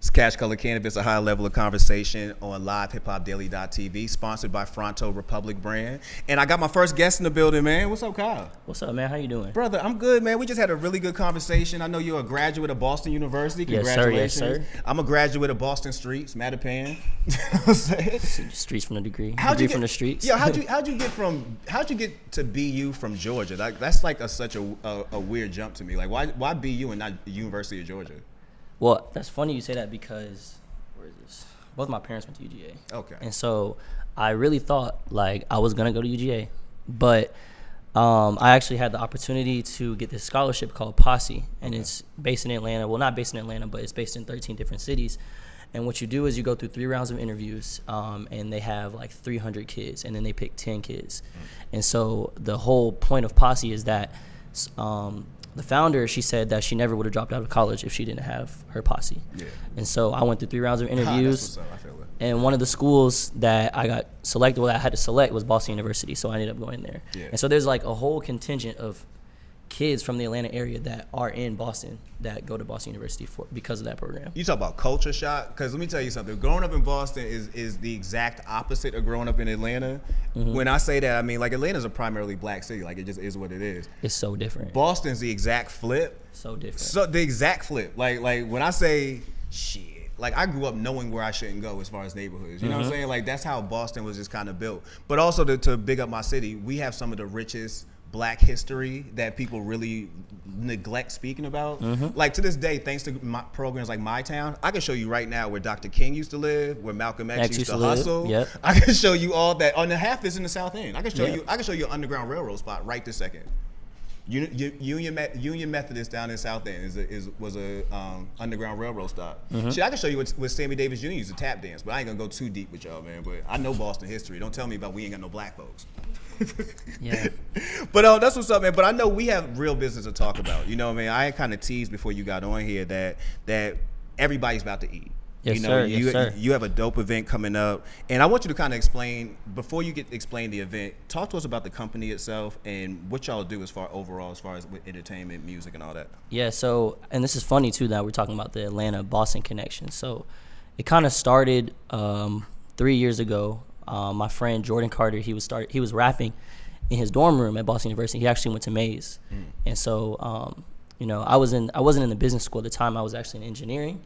It's Cash Color Cannabis, a high level of conversation on LivehiphopDaily.tv, sponsored by Fronto Republic brand. And I got my first guest in the building, man. What's up, Kyle? What's up, man? How you doing? Brother, I'm good, man. We just had a really good conversation. I know you're a graduate of Boston University. Congratulations. Yes, sir. I'm a graduate of Boston Streets, Mattapan. Streets from the degree. From the streets. Yeah, how'd you get to BU from Georgia? That's like such a weird jump to me. Like, why BU and not University of Georgia? Well, that's funny you say that because where is this? Both my parents went to UGA. Okay. And so I really thought like I was gonna go to UGA, but I actually had the opportunity to get this scholarship called Posse, and it's based in Atlanta. Well, not based in Atlanta, but it's based in 13 different cities. And what you do is you go through 3 rounds of interviews, and they have like 300 kids, and then they pick 10 kids. And so the whole point of Posse is that the founder, she said that she never would have dropped out of college if she didn't have her Posse. Yeah. And so I went through 3 rounds of interviews, that's what's up. I feel it. And one of the schools that I got selected, well, I had to select was Boston University, so I ended up going there. Yeah. And so there's like a whole contingent of kids from the Atlanta area that are in Boston that go to Boston University because of that program. You talk about culture shock, because let me tell you something. Growing up in Boston is the exact opposite of growing up in Atlanta. Mm-hmm. When I say that, I mean like Atlanta's a primarily black city. Like it just is what it is. It's so different. Boston's the exact flip. So different. So the exact flip. Like when I say shit, like I grew up knowing where I shouldn't go as far as neighborhoods. You know what I'm saying? Like that's how Boston was just kind of built. But also to big up my city, we have some of the richest black history that people really neglect speaking about. Like to this day, thanks to programs like My Town, I can show you right now where Dr. King used to live, where Malcolm X used to hustle. Yep. I can show you all that. On the half is in the South End. I can show you an Underground Railroad spot right this second. Union Methodist down in South End was a Underground Railroad stop. Shit, I can show you what Sammy Davis Jr. used to tap dance, but I ain't gonna go too deep with y'all, man. But I know Boston history. Don't tell me about we ain't got no black folks. Yeah. But that's what's up, man. But I know we have real business to talk about. You know what I mean? I kind of teased before you got on here that everybody's about to eat. Yes, you know, sir. Yes, sir. You have a dope event coming up, and I want you to kind of explain before you explain the event. Talk to us about the company itself and what y'all do as far as with entertainment, music, and all that. Yeah. So, and this is funny too that we're talking about the Atlanta-Boston connection. So, it kind of started 3 years ago. My friend Jordan Carter, he was rapping in his dorm room at Boston University. He actually went to Mays, and so you know, I wasn't in the business school at the time. I was actually in engineering.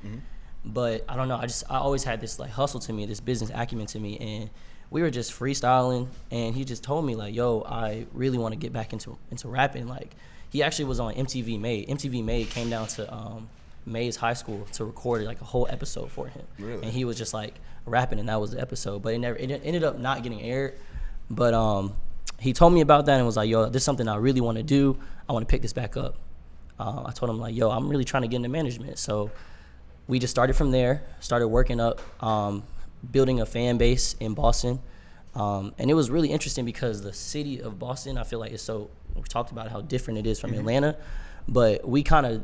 But I don't know, I always had this like hustle to me, this business acumen to me, and we were just freestyling, and he just told me like, yo, I really want to get back into rapping. Like he actually was on MTV Made. MTV Made came down to Mays High School to record like a whole episode for him. Really? And he was just like rapping, and that was the episode. But it ended up not getting aired. But he told me about that and was like, yo, this is something I really want to do. I want to pick this back up. I told him like, yo, I'm really trying to get into management. So we just started from there, started working up, building a fan base in Boston. And it was really interesting because the city of Boston, I feel like we talked about how different it is from Atlanta, but we kind of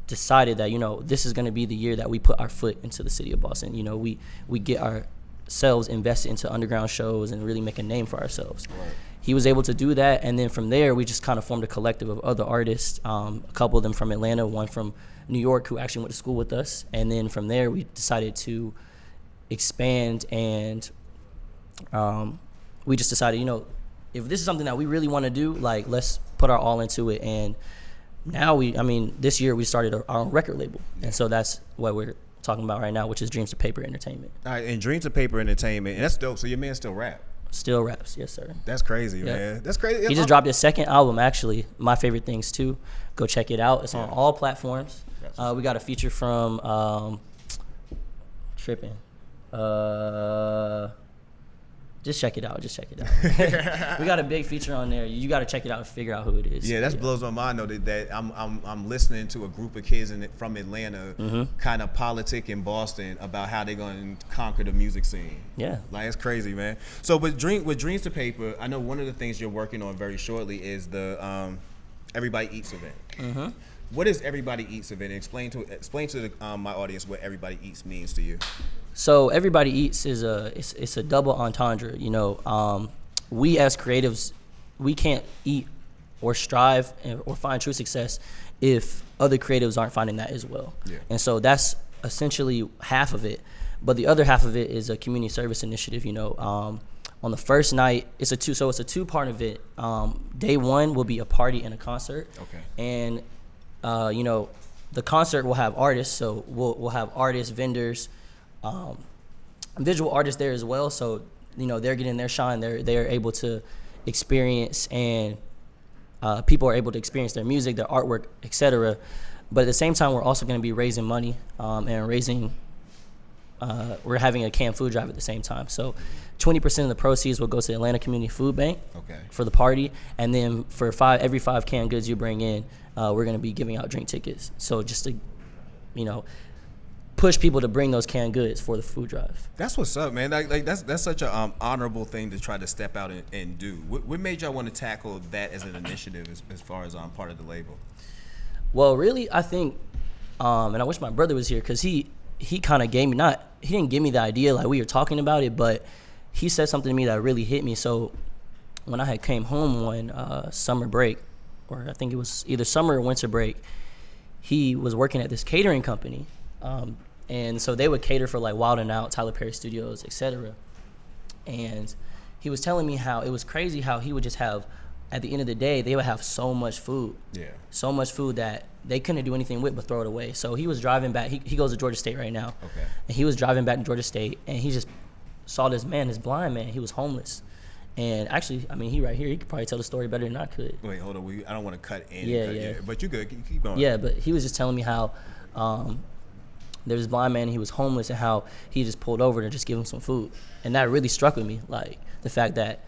decided that, you know, this is going to be the year that we put our foot into the city of Boston. You know, we get ourselves invested into underground shows and really make a name for ourselves. Right. He was able to do that, and then from there, we just kind of formed a collective of other artists, a couple of them from Atlanta, one from New York who actually went to school with us, and then from there we decided to expand, and we just decided, you know, if this is something that we really want to do, like let's put our all into it. And now this year we started our own record label, and so that's what we're talking about right now, which is Dreams2Paper Entertainment. All right, and Dreams2Paper Entertainment, and that's dope. So your man still rap? Still raps, yes sir. That's crazy, man. That's crazy. He just dropped his second album, actually, My Favorite Things Too. Go check it out. It's on all platforms. We got a feature from Trippin'. Just check it out. We got a big feature on there. You got to check it out and figure out who it is. Yeah, that blows my mind though. That I'm listening to a group of kids from Atlanta, kind of politic in Boston about how they're going to conquer the music scene. Yeah, like it's crazy, man. So with Dreams2Paper, I know one of the things you're working on very shortly is the Everybody Eats event. What is Everybody Eats event? Explain to my audience what Everybody Eats means to you. So Everybody Eats is a double entendre. You know, we as creatives, we can't eat or strive or find true success if other creatives aren't finding that as well. Yeah. And so that's essentially half of it, but the other half of it is a community service initiative. On the first night, it's a two-part event. Day one will be a party and a concert. Okay. And the concert will have artists, so we'll have artists, vendors, visual artists there as well. So they're getting their shine. They're able to experience, and people are able to experience their music, their artwork, etc. But at the same time, we're also going to be raising money and we're having a canned food drive at the same time. So 20% of the proceeds will go to the Atlanta Community Food Bank for the party. And then for every 5 canned goods you bring in, we're going to be giving out drink tickets. So just to, push people to bring those canned goods for the food drive. That's what's up, man. Like that's such a honorable thing to try to step out and do. What made y'all want to tackle that as an initiative as far as part of the label? Well, really, I think, and I wish my brother was here because he kind of gave me, he didn't give me the idea, like we were talking about it, but he said something to me that really hit me. So when I had came home one summer break, or I think it was either summer or winter break, he was working at this catering company. And so they would cater for like Wild 'N Out, Tyler Perry Studios, etc. And he was telling me how it was crazy how he would just have, at the end of the day, they would have so much food. Yeah. So much food that they couldn't do anything with but throw it away. So he was driving back. He goes to Georgia State right now. Okay. And he was driving back to Georgia State, and he just saw this blind man. He was homeless. And actually, I mean, he right here. He could probably tell the story better than I could. Wait, hold on. I don't want to cut in. Yeah. But you good. Keep going. Yeah, but he was just telling me how there was this blind man, and he was homeless, and how he just pulled over to just give him some food. And that really struck with me, like the fact that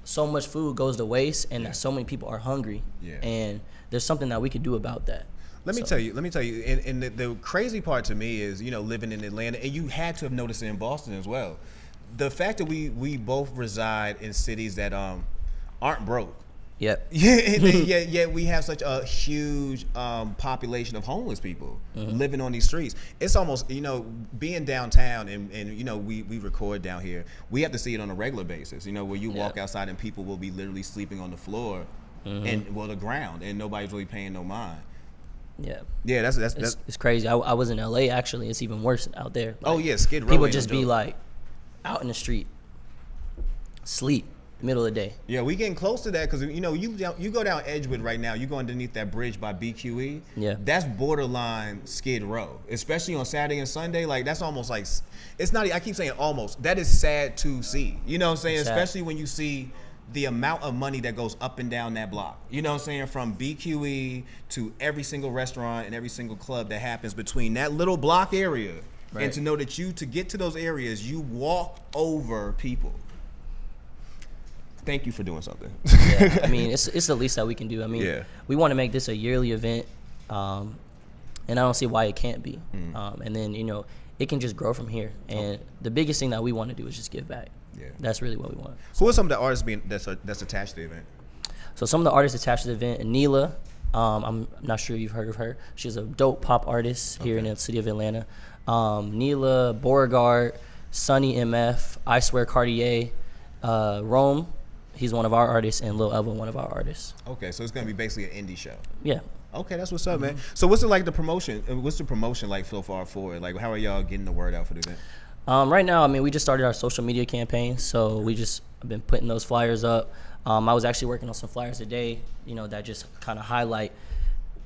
so much food goes to waste, and that so many people are hungry. Yeah. And there's something that we could do about that. Let me tell you, and the crazy part to me is, living in Atlanta, and you had to have noticed it in Boston as well. The fact that we both reside in cities that aren't broke. Yep. Yet we have such a huge population of homeless people living on these streets. It's almost, being downtown and we record down here, we have to see it on a regular basis, where you walk outside and people will be literally sleeping on the floor and the ground, and nobody's really paying no mind. Yeah. Yeah, that's it's crazy. I was in LA actually. It's even worse out there. Like, Skid Row. People just be like out in the street, sleep. Middle of the day. Yeah, we getting close to that because you go down Edgewood right now. You go underneath that bridge by BQE. Yeah, that's borderline Skid Row, especially on Saturday and Sunday. Like that's almost like it's not. I keep saying almost. That is sad to see. You know what I'm saying? Especially when you see the amount of money that goes up and down that block. You know what I'm saying? From BQE to every single restaurant and every single club that happens between that little block area, right. And to know that to get to those areas, you walk over people. Thank you for doing something. Yeah, I mean, it's the least that we can do. I mean, we want to make this a yearly event, and I don't see why it can't be. And then, it can just grow from here. And the biggest thing that we want to do is just give back. Yeah, that's really what we want. Who are some of the artists that's attached to the event? So some of the artists attached to the event, Neela, I'm not sure you've heard of her. She's a dope pop artist here in the city of Atlanta. Neela, Beauregard, Sonny MF, I Swear Cartier, Rome. He's one of our artists, and Lil Elvin, one of our artists. Okay, so it's gonna be basically an indie show. Yeah. Okay, that's what's up, man. So what's it like the promotion? What's the promotion like so far for it? Like, how are y'all getting the word out for the event? Right now, I mean, we just started our social media campaign, so we just been putting those flyers up. I was actually working on some flyers today, that just kind of highlight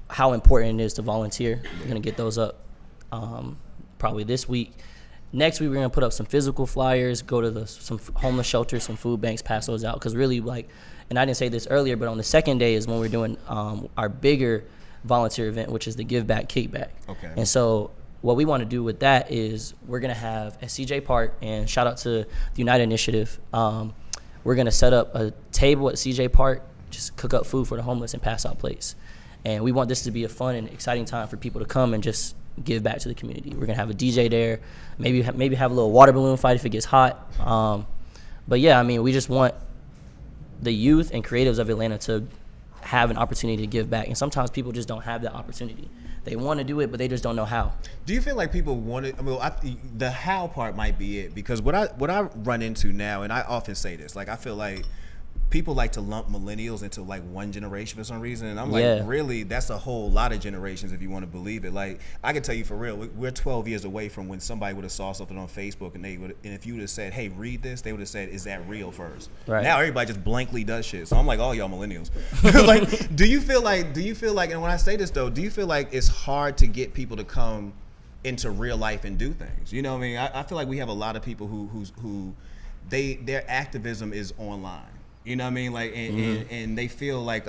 how important it is to volunteer. We're gonna get those up probably this week. Next week, we're going to put up some physical flyers, go to some homeless shelters, some food banks, pass those out. Because really, and I didn't say this earlier, but on the second day is when we're doing our bigger volunteer event, which is the Give Back Kickback. Okay. And so what we want to do with that is we're going to have at CJ Park, and shout out to the United Initiative, we're going to set up a table at CJ Park, just cook up food for the homeless and pass out plates. And we want this to be a fun and exciting time for people to come and just give back to the community. We're gonna have a DJ there, maybe have a little water balloon fight if it gets hot. But yeah, I mean, we just want the youth and creatives of Atlanta to have an opportunity to give back, and sometimes people just don't have that opportunity. They want to do it, but they just don't know how. Do you feel like people want it? I mean, the how part might be it, because what I run into now, and I often say this, like I feel like people like to lump millennials into like one generation for some reason, and I'm like, really, that's a whole lot of generations if you want to believe it. Like, I can tell you for real, we're 12 years away from when somebody would have saw something on Facebook and and if you would have said, hey, read this, they would have said, is that real first? Right. Now everybody just blankly does shit. So I'm like, oh, y'all millennials. Like, do you feel like, and when I say this though, do you feel like it's hard to get people to come into real life and do things? You know what I mean? I feel like we have a lot of people who their activism is online. You know what I mean? Like, and they feel like,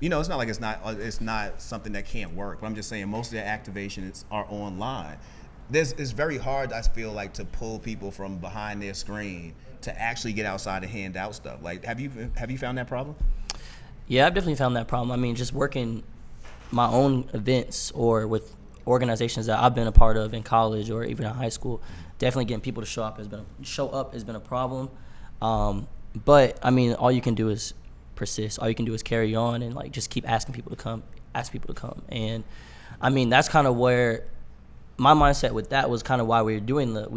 you know, it's not like it's not something that can't work. But I'm just saying most of their activations are online. It's very hard, I feel like, to pull people from behind their screen to actually get outside and hand out stuff. Like, have you found that problem? Yeah, I've definitely found that problem. I mean, just working my own events or with organizations that I've been a part of in college or even in high school, definitely getting people to show up has been a problem. But I mean, all you can do is persist. All you can do is carry on and like just keep asking people to come. And I mean, that's kind of where my mindset with that was kind of why we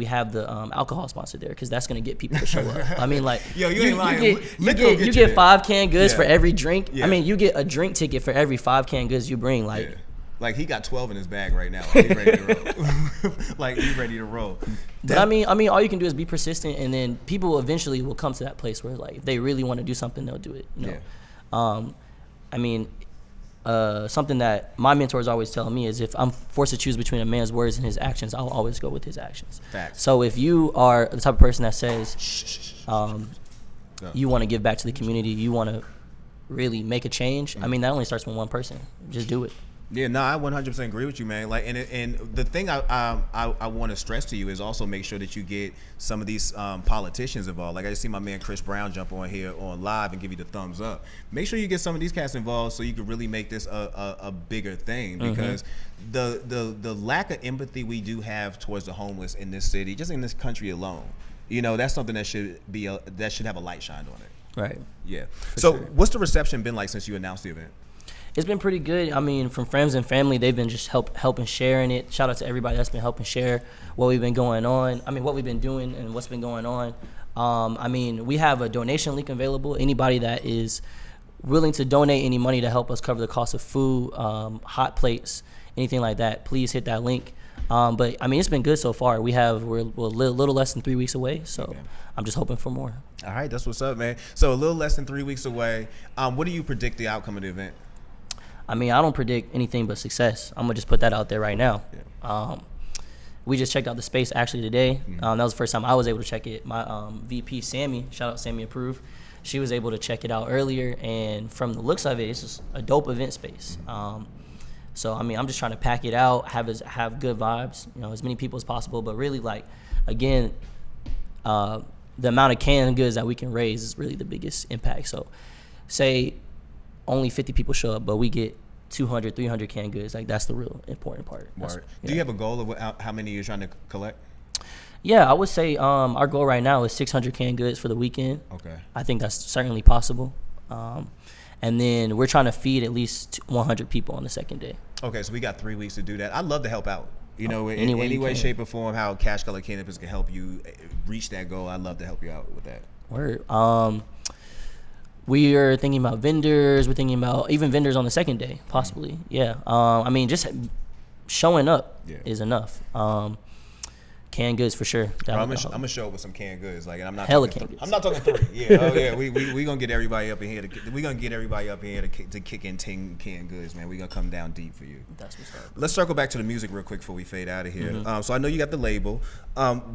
have the alcohol sponsor there, because that's gonna get people to show up. I mean, like, yo, you ain't lying. You get 5 canned goods for every drink. Yeah. I mean, you get a drink ticket for every 5 canned goods you bring. Like. Yeah. Like, he got 12 in his bag right now. Like, he's ready to roll. Like, he's ready to roll. But I mean, all you can do is be persistent, and then people eventually will come to that place where, like, if they really want to do something, they'll do it. You know? Yeah. I mean, something that my mentors always tell me is if I'm forced to choose between a man's words and his actions, I'll always go with his actions. Facts. So if you are the type of person that says you want to give back to the community, you want to really make a change, I mean, that only starts with one person. Just do it. Yeah, no, I 100% agree with you, man. Like, and the thing I want to stress to you is also make sure that you get some of these politicians involved. Like, I just see my man Chris Brown jump on here on live and give you the thumbs up. Make sure you get some of these cats involved so you can really make this a bigger thing, because the lack of empathy we do have towards the homeless in this city, just in this country alone, you know, that's something that should have a light shined on it. Right. Yeah. So what's the reception been like since you announced the event? It's been pretty good. I mean, from friends and family, they've been just helping sharing it. Shout out to everybody that's been helping share what we've been going on. I mean, what we've been doing and what's been going on. I mean, we have a donation link available. Anybody that is willing to donate any money to help us cover the cost of food, hot plates, anything like that, please hit that link. But I mean, it's been good so far. We're a little less than 3 weeks away, so I'm just hoping for more. All right, that's what's up, man. So a little less than 3 weeks away. What do you predict the outcome of the event? I mean, I don't predict anything but success. I'm gonna just put that out there right now. Yeah. We just checked out the space actually today. That was the first time I was able to check it. My VP, Sammy, shout out Sammy Approve, she was able to check it out earlier, and from the looks of it, it's just a dope event space. So I mean, I'm just trying to pack it out, have good vibes, you know, as many people as possible. But really, like, again, the amount of canned goods that we can raise is really the biggest impact. So, say only 50 people show up, but we get 200, 300 canned goods. Like, that's the real important part. Do you have a goal of how many you're trying to collect? Yeah, I would say our goal right now is 600 canned goods for the weekend. Okay. I think that's certainly possible. And then we're trying to feed at least 100 people on the second day. Okay, so we got 3 weeks to do that. I'd love to help out. You know, in any way, shape, or form, how CashColorCannabis can help you reach that goal. I'd love to help you out with that. Word. We are thinking about vendors. We're thinking about even vendors on the second day, possibly. Yeah. I mean, just showing up is enough. Canned goods for sure. I'm gonna show up with some canned goods, like, and I'm not hella canned goods. I'm not talking 3. Yeah, oh yeah. We gonna get everybody up in here. To kick in 10 canned goods, man. We gonna come down deep for you. That's what's up. Let's circle back to the music real quick before we fade out of here. So I know you got the label.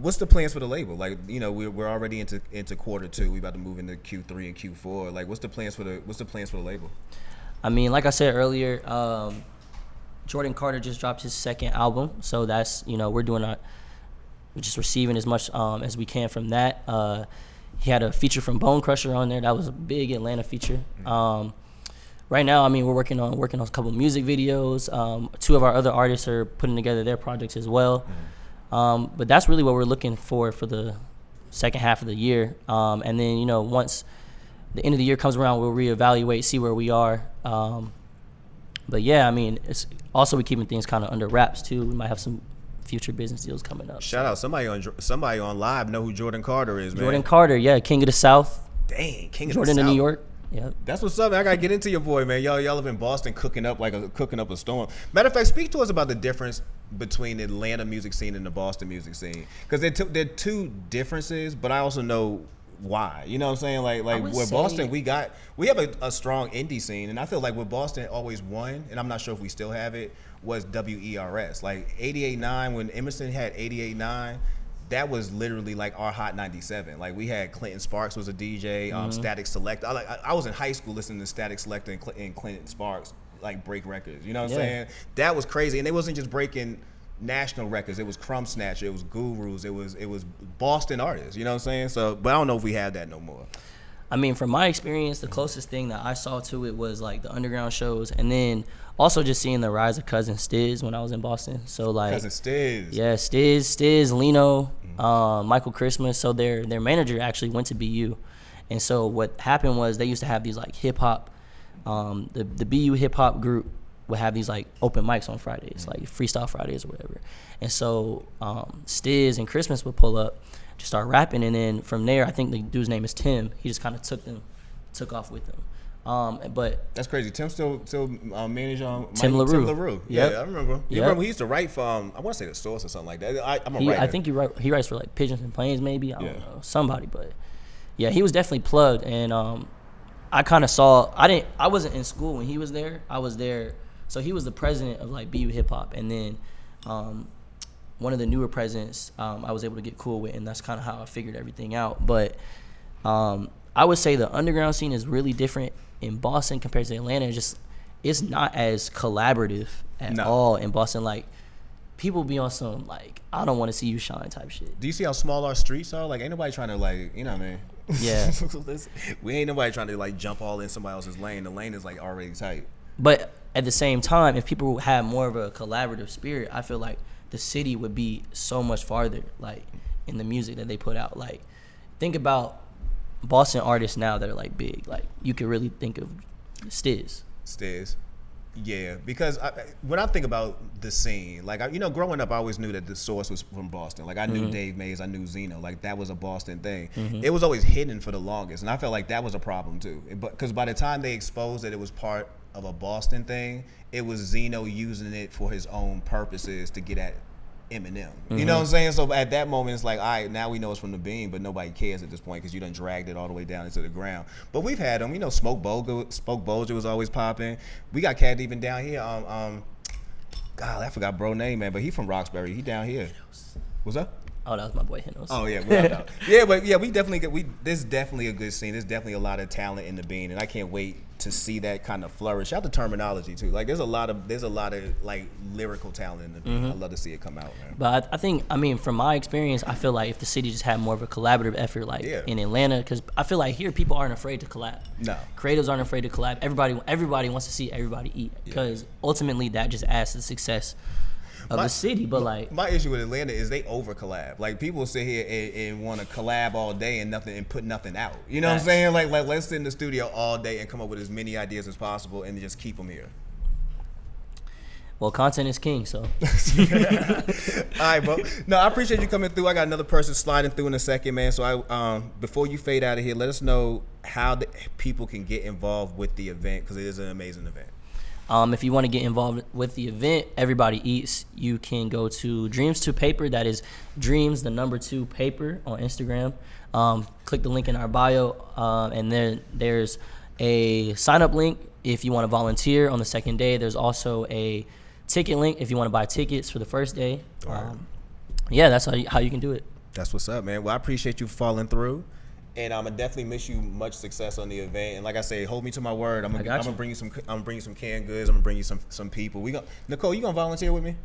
What's the plans for the label? Like, you know, we're already into quarter 2. We about to move into Q3 and Q4. Like, what's the plans for the label? I mean, like I said earlier, Jordan Carter just dropped his second album, so that's, you know, we're just receiving as much as we can from that. He had a feature from Bone Crusher on there. That was a big Atlanta feature. Right now, I mean, we're working on a couple of music videos. 2 of our other artists are putting together their projects as well. But that's really what we're looking for the second half of the year. And then, you know, once the end of the year comes around, we'll reevaluate, see where we are. But yeah, I mean, it's also we're keeping things kind of under wraps too. We might have some future business deals coming up. Shout out somebody on live know who Jordan Carter is, man. Jordan Carter, yeah, King of the South. Dang, King of Jordan the in South. New York. Yep. That's what's up. I gotta get into your boy, man. Y'all live in Boston, cooking up a storm. Matter of fact, speak to us about the difference between the Atlanta music scene and the Boston music scene, because they're two differences, but I also know why. You know what I'm saying? Like with Boston, we have a strong indie scene, and I feel like with Boston always won, and I'm not sure if we still have it, was WERS. Like 88.9, when Emerson had 88.9. That was literally like our Hot 97. Like we had Clinton Sparks was a DJ, Static Select. I was in high school listening to Static Select and Clinton Sparks like break records. You know what I'm saying? That was crazy, and they wasn't just breaking national records. It was Crumb Snatcher, it was Gurus, it was Boston artists. You know what I'm saying? So, but I don't know if we have that no more. I mean, from my experience, the closest thing that I saw to it was like the underground shows, and then also just seeing the rise of Cousin Stiz when I was in Boston. So like Cousin Stiz, yeah, Stiz, Lino, Michael Christmas. So their manager actually went to BU, and so what happened was they used to have these like hip hop, the BU hip hop group would have these like open mics on Fridays, like Freestyle Fridays or whatever. And so Stiz and Christmas would pull up, just start rapping, and then from there, I think the dude's name is Tim. He just kind of took off with them. But that's crazy. Tim still manage Tim LaRue. Tim LaRue. Yep. Yeah, I remember. You remember he used to write for I want to say The Source or something like that. I'm a writer. I think he writes for like Pigeons and Planes maybe. I don't know, somebody, but yeah, he was definitely plugged. And I kind of saw. I wasn't in school when he was there. I was there. So he was the president of like BU Hip Hop, and then one of the newer presidents I was able to get cool with, and that's kind of how I figured everything out. But I would say the underground scene is really different in Boston compared to Atlanta. It's not as collaborative at all in Boston. Like people be on some like I don't want to see you shine type shit. Do you see how small our streets are? Like ain't nobody trying to like, you know what I mean? Yeah. We ain't nobody trying to like jump all in somebody else's lane. The lane is like already tight. But at the same time, if people had more of a collaborative spirit, I feel like the city would be so much farther, like in the music that they put out. Like, think about Boston artists now that are like big. Like, you could really think of Stiz. Yeah, because when I think about the scene, like, growing up, I always knew that The Source was from Boston. Like, I knew Dave Mays, I knew Zeno. Like, that was a Boston thing. It was always hidden for the longest, and I felt like that was a problem, too. Because by the time they exposed that it was part of a Boston thing, it was Zeno using it for his own purposes to get at Eminem. You know what I'm saying? So at that moment, it's like, all right, now we know it's from the Bean, but nobody cares at this point because you done dragged it all the way down into the ground. But we've had them. Smoke Bolger was always popping. We got cat even down here. God, I forgot bro name, man, but he from Roxbury. He down here. What's up? Oh, that was my boy Hinos. Oh yeah, without yeah, but yeah, we definitely there's definitely a good scene. There's definitely a lot of talent in the Bean, and I can't wait to see that kind of flourish. Shout out to Terminology too. Like there's a lot of like lyrical talent in the Bean. I'd love to see it come out, man. But I mean, from my experience, I feel like if the city just had more of a collaborative effort, like in Atlanta, because I feel like here people aren't afraid to collab. No, creatives aren't afraid to collab. Everybody wants to see everybody eat because ultimately that just adds to the success of the city. But like my issue with Atlanta is they over collab. Like people sit here and want to collab all day and put nothing out. You know what I'm saying? Like let's sit in the studio all day and come up with as many ideas as possible and just keep them here. Well, content is king, so. All right, bro. No, I appreciate you coming through. I got another person sliding through in a second, man. So before you fade out of here, let us know how people can get involved with the event because it is an amazing event. If you want to get involved with the event, Everybody Eats, you can go to Dreams2Paper. That is Dreams, the number 2 paper on Instagram. Click the link in our bio, and then there's a sign-up link if you want to volunteer on the second day. There's also a ticket link if you want to buy tickets for the first day. Yeah, that's how you can do it. That's what's up, man. Well, I appreciate you falling through. And I'm gonna definitely wish you much success on the event. And like I say, hold me to my word. I'm gonna bring you some. I'm gonna bring you some canned goods. I'm gonna bring you some people. Nicole, you gonna volunteer with me?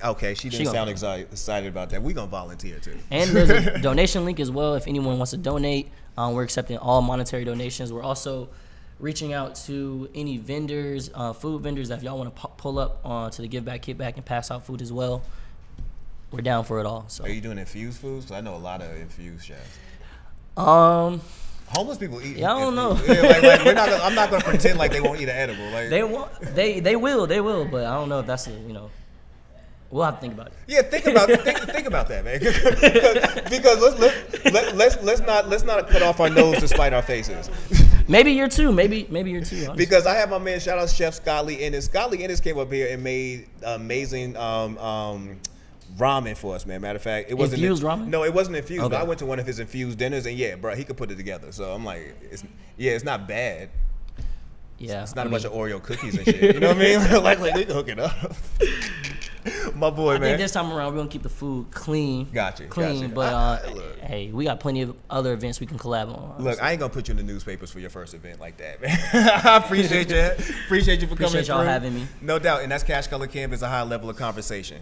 Okay, she didn't sound excited about that. We gonna volunteer too. And there's a donation link as well if anyone wants to donate. We're accepting all monetary donations. We're also reaching out to any vendors, food vendors that if y'all want to pull up to the Give Back, Kickback, and pass out food as well. We're down for it all. So. Are you doing infused foods? 'Cause I know a lot of infused chefs. Homeless people eat. Yeah, I don't know. Yeah, I'm not gonna pretend like they won't eat an edible. Like they will, but I don't know if that's We'll have to think about it. Yeah, think about that, man. Because let's not cut off our nose to spite our faces. Maybe year two. Maybe year two. Honestly. Because I have my man, shout out Chef Scott Lee Ennis. Scott Lee Ennis came up here and made amazing ramen for us, man. Matter of fact, it wasn't infused ramen. No, it wasn't infused. Okay. But I went to one of his infused dinners, and yeah, bro, he could put it together. So I'm like, it's not bad. Yeah, it's not a bunch of Oreo cookies and shit. You know what I mean? like they can hook it up. My boy, man. I think this time around we're gonna keep the food clean. Gotcha. But hey, we got plenty of other events we can collab on. Honestly. Look, I ain't gonna put you in the newspapers for your first event like that, man. I appreciate you. Appreciate you for coming. Appreciate y'all having me. No doubt, and that's Cash Color Cannabis, a high level of conversation.